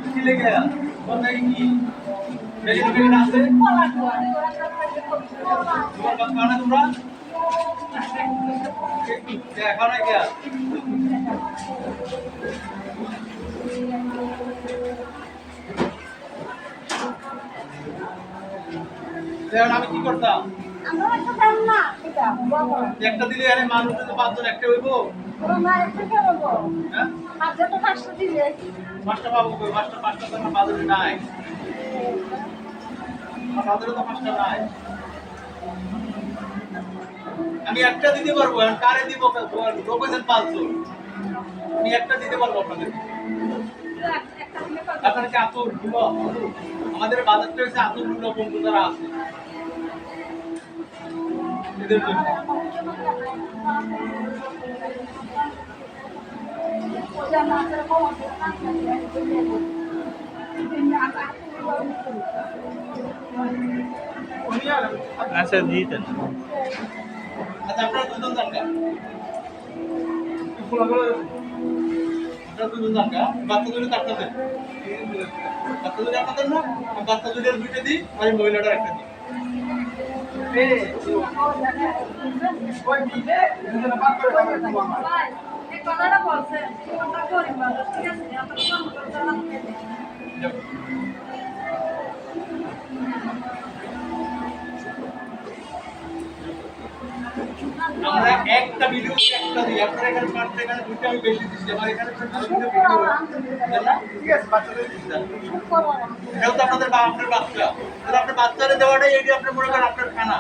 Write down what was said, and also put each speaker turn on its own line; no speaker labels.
কি লেগে কোথায় কি বেরিয়ে বেরিয়ে আছে তোমার কথা না তোমরা দেখা না কি আমি কি করতাম একটা দিলে আরে মানুষ তো পাঁচজন একটা হইব পাঁচটা পাবো কই পাঁচটা তো আমার বাজারে নাই আমার বাজারে তো পাঁচটা নাই আমি একটা দিতে পারবো এখন কারে দিব লোকেশন পাঁচজন আমি একটা দিতে পারবো আপনাদের আপনার কি আতুর দিব আমাদের বাজারটা হচ্ছে আতুর মূল্য বন্ধু যারা আছে এদের জন্য
আচ্ছা দিতেন
আচ্ছা আপনারা দুজন দরকার আপনারা দুজন দরকার বাচ্চা দুটো কাটতে দেন বাচ্চা দুটো আপনাদের না বাচ্চা দুটোর দুইটা দিই আর এই মহিলাটার একটা দিই
কথাটা বলছেন গরিব মানুষ ঠিক আছে
আমরা একটা ভিডিও একটা দিই আপনারা এখানে পাঁচটা এখানে দুটো আমি বেশি দিচ্ছি আমার এখানে ঠিক আছে বাচ্চাদের এটাও তো আপনাদের আপনার বাচ্চা তাহলে আপনার বাচ্চাদের দেওয়াটাই এটি আপনার মনে করেন আপনার খানা